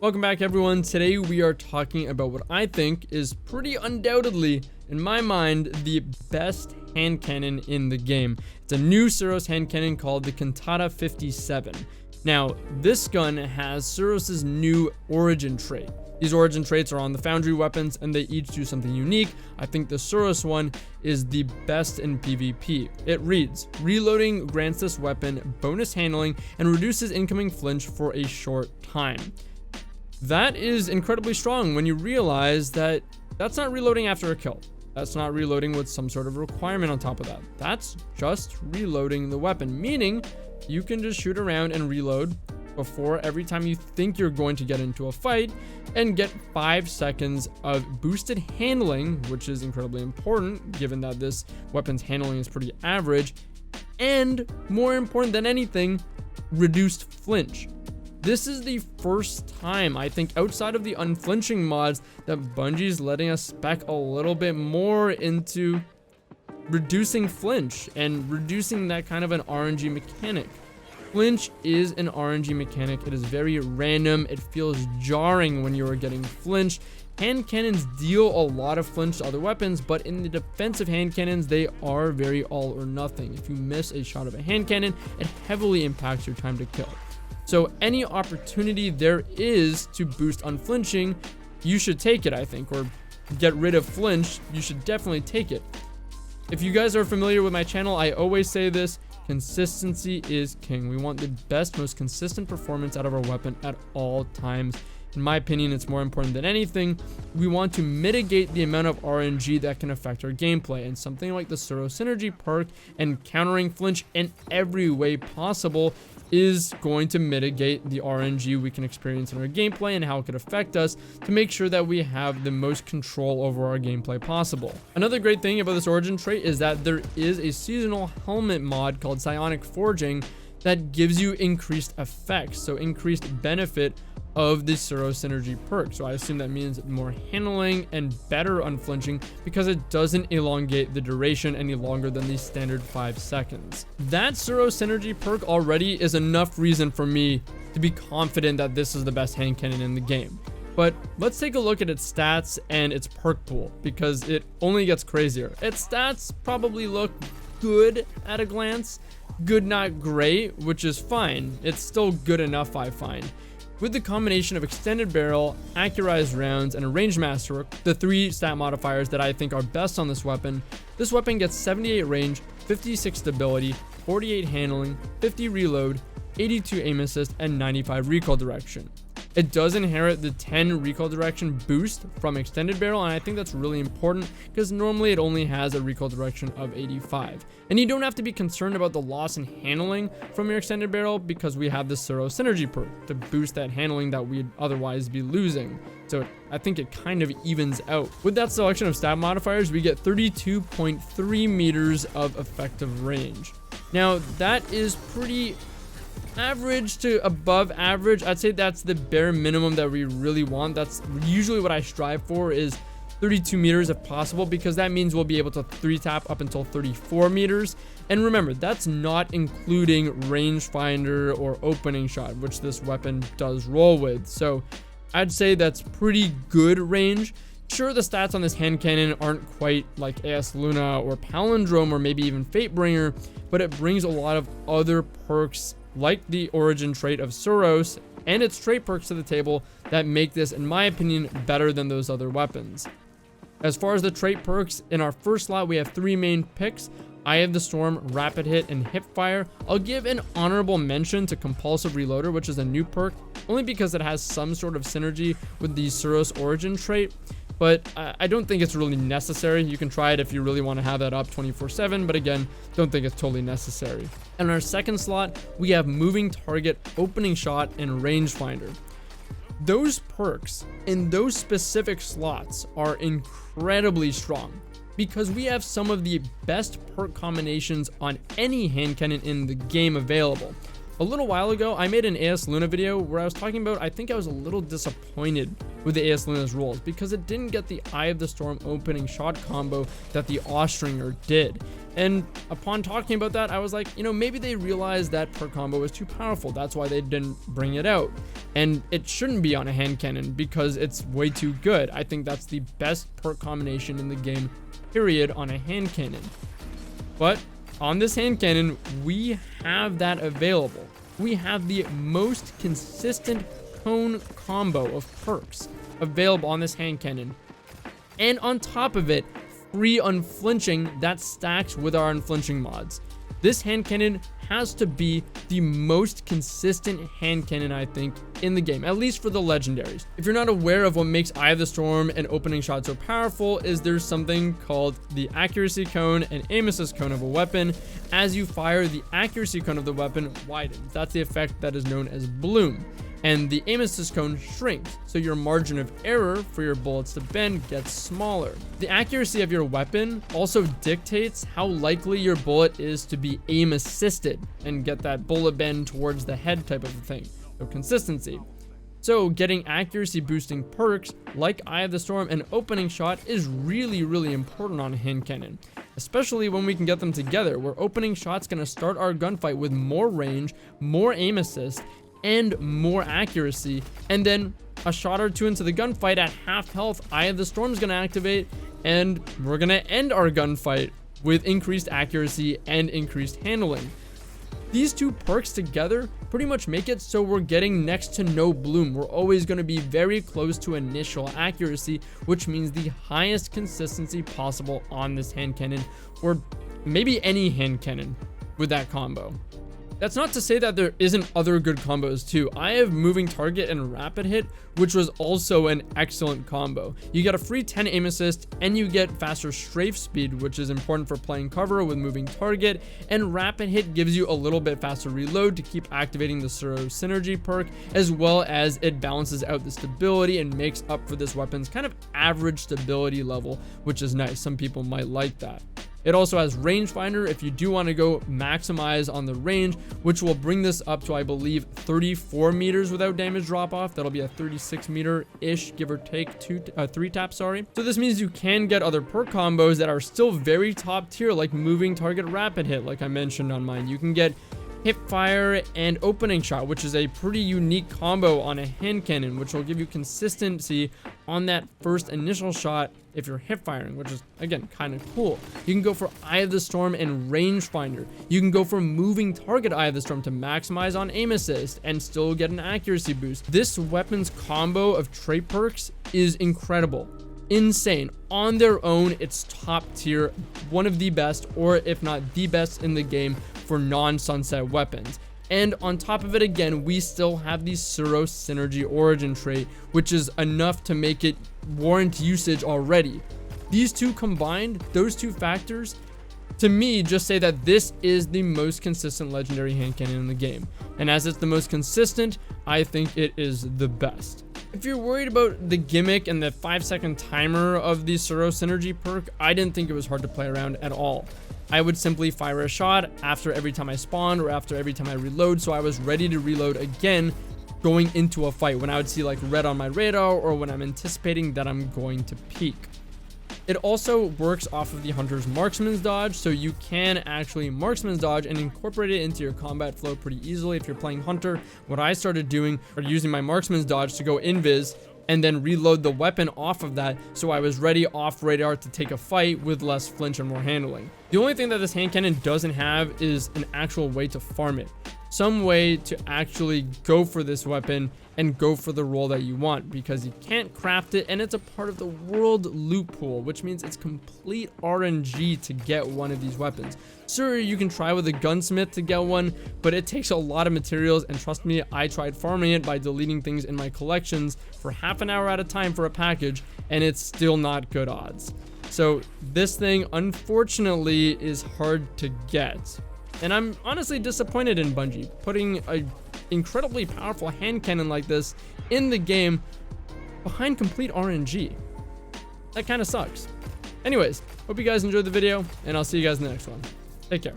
Welcome back, everyone. Today we are talking about what I think is pretty undoubtedly, in my mind, the best hand cannon in the game. It's a new suros hand cannon called the Cantata 57. Now, this gun has Suros's new origin trait. These origin traits are on the foundry weapons and they each do something unique. I think the Suros one is the best in PvP. It reads, reloading grants this weapon bonus handling and reduces incoming flinch for a short time. That is incredibly strong when you realize that that's not reloading after a kill. That's not reloading with some sort of requirement on top of that. That's just reloading the weapon, meaning you can just shoot around and reload before every time you think you're going to get into a fight and get 5 seconds of boosted handling, which is incredibly important given that this weapon's handling is pretty average, and more important than anything, reduced flinch. This is the first time, I think, outside of the unflinching mods, that Bungie's letting us spec a little bit more into reducing flinch and reducing that kind of an RNG mechanic. Flinch is an RNG mechanic. It is very random. It feels jarring when you are getting flinched. Hand cannons deal a lot of flinch to other weapons, but in the defensive hand cannons, they are very all or nothing. If you miss a shot of a hand cannon, it heavily impacts your time to kill. So any opportunity there is to boost unflinching, you should take it, I think, or get rid of flinch, you should definitely take it. If you guys are familiar with my channel, I always say this, consistency is king. We want the best, most consistent performance out of our weapon at all times. In my opinion, it's more important than anything. We want to mitigate the amount of RNG that can affect our gameplay, and something like the Suro Synergy perk and countering flinch in every way possible is going to mitigate the RNG we can experience in our gameplay and how it could affect us to make sure that we have the most control over our gameplay possible. Another great thing about this origin trait is that there is a seasonal helmet mod called Psionic Forging that gives you increased effects, so increased benefit of the Suro Synergy perk. So I assume that means more handling and better unflinching because it doesn't elongate the duration any longer than the standard 5 seconds. That Suro Synergy perk already is enough reason for me to be confident that this is the best hand cannon in the game. But let's take a look at its stats and its perk pool because it only gets crazier. Its stats probably look good at a glance. Good, not great, which is fine. It's still good enough, I find. With the combination of extended barrel, accurized rounds, and a range masterwork, the 3 stat modifiers that I think are best on this weapon gets 78 range, 56 stability, 48 handling, 50 reload, 82 aim assist, and 95 recoil direction. It does inherit the 10 recoil direction boost from extended barrel, and I think that's really important because normally it only has a recoil direction of 85. And you don't have to be concerned about the loss in handling from your extended barrel because we have the Suro Synergy perk to boost that handling that we'd otherwise be losing. So I think it kind of evens out. With that selection of stat modifiers, we get 32.3 meters of effective range. Now that is pretty average to above average. I'd say that's the bare minimum that we really want. That's usually what I strive for, is 32 meters if possible, because that means we'll be able to 3-tap up until 34 meters. And remember, that's not including rangefinder or opening shot, which this weapon does roll with. So I'd say that's pretty good range. Sure, the stats on this hand cannon aren't quite like eyasluna or Palindrome or maybe even Fatebringer, but it brings a lot of other perks like the origin trait of Suros and its trait perks to the table that make this, in my opinion, better than those other weapons. As far as the trait perks, in our first slot we have 3 main picks: Eye of the Storm, Rapid Hit, and Hip Fire. I'll give an honorable mention to Compulsive Reloader, which is a new perk, only because it has some sort of synergy with the Suros origin trait. But I don't think it's really necessary. You can try it if you really want to have that up 24/7, but again, don't think it's totally necessary. And in our second slot, we have Moving Target, Opening Shot, and Rangefinder. Those perks in those specific slots are incredibly strong because we have some of the best perk combinations on any hand cannon in the game available. A little while ago, I made an eyasluna video where I was talking about, I think I was a little disappointed with the eyasluna's rolls because it didn't get the Eye of the Storm opening shot combo that the Austringer did. And upon talking about that, I was like, maybe they realized that perk combo was too powerful. That's why they didn't bring it out. And it shouldn't be on a hand cannon because it's way too good. I think that's the best perk combination in the game, period, on a hand cannon. But on this hand cannon, we have that available. We have the most consistent cone combo of perks available on this hand cannon. And on top of it, free unflinching that stacks with our unflinching mods. This hand cannon has to be the most consistent hand cannon, I think, in the game, at least for the legendaries. If you're not aware of what makes Eye of the Storm and opening shot so powerful, is there's something called the accuracy cone and aim assist cone of a weapon. As you fire, the accuracy cone of the weapon widens. That's the effect that is known as bloom. And the aim assist cone shrinks, so your margin of error for your bullets to bend gets smaller. The accuracy of your weapon also dictates how likely your bullet is to be aim assisted and get that bullet bend towards the head type of thing, so consistency. So getting accuracy boosting perks like Eye of the Storm and opening shot is really important on a hand cannon, especially when we can get them together, where opening shot's gonna start our gunfight with more range, more aim assist, and more accuracy, and then a shot or two into the gunfight at half health, Eye of the Storm is going to activate, and we're going to end our gunfight with increased accuracy and increased handling. These two perks together pretty much make it so we're getting next to no bloom. We're always going to be very close to initial accuracy, which means the highest consistency possible on this hand cannon, or maybe any hand cannon with that combo. That's not to say that there isn't other good combos too. I have moving target and rapid hit, which was also an excellent combo. You get a free 10 aim assist and you get faster strafe speed, which is important for playing cover with moving target, and rapid hit gives you a little bit faster reload to keep activating the suros synergy perk, as well as it balances out the stability and makes up for this weapon's kind of average stability level, which is nice. Some people might like that. It also has Rangefinder if you do want to go maximize on the range, which will bring this up to, I believe, 34 meters without damage drop off. That'll be a 36 meter-ish, give or take, 3 taps, sorry. So this means you can get other perk combos that are still very top tier, like moving target rapid hit, like I mentioned on mine. You can get hip fire and opening shot, which is a pretty unique combo on a hand cannon, which will give you consistency on that first initial shot if you're hip firing, which is, again, kind of cool. You can go for Eye of the Storm and Rangefinder. You can go for moving target Eye of the Storm to maximize on aim assist and still get an accuracy boost. This weapon's combo of trait perks is incredible. Insane. On their own, it's top tier, one of the best, or if not the best in the game for non-sunset weapons. And on top of it, again, we still have the suros synergy origin trait, which is enough to make it warrant usage already. These two combined, those two factors, to me, just say that this is the most consistent legendary hand cannon in the game. And as it's the most consistent, I think it is the best. If you're worried about the gimmick and the 5-second timer of the suros synergy perk, I didn't think it was hard to play around at all. I would simply fire a shot after every time I spawned or after every time I reload, so I was ready to reload again going into a fight when I would see like red on my radar or when I'm anticipating that I'm going to peek. It also works off of the hunter's marksman's dodge, so you can actually marksman's dodge and incorporate it into your combat flow pretty easily. If you're playing hunter, what I started doing or using my marksman's dodge to go invis and then reload the weapon off of that, so I was ready off radar to take a fight with less flinch and more handling. The only thing that this hand cannon doesn't have is an actual way to farm it. Some way to actually go for this weapon and go for the role that you want, because you can't craft it and it's a part of the world loot pool, which means it's complete RNG to get one of these weapons. Sure, you can try with a gunsmith to get one, but it takes a lot of materials, and trust me, I tried farming it by deleting things in my collections for half an hour at a time for a package, and it's still not good odds. So this thing, unfortunately, is hard to get. And I'm honestly disappointed in Bungie putting a incredibly powerful hand cannon like this in the game behind complete RNG. That kind of sucks. Anyways, hope you guys enjoyed the video, and I'll see you guys in the next one. Take care.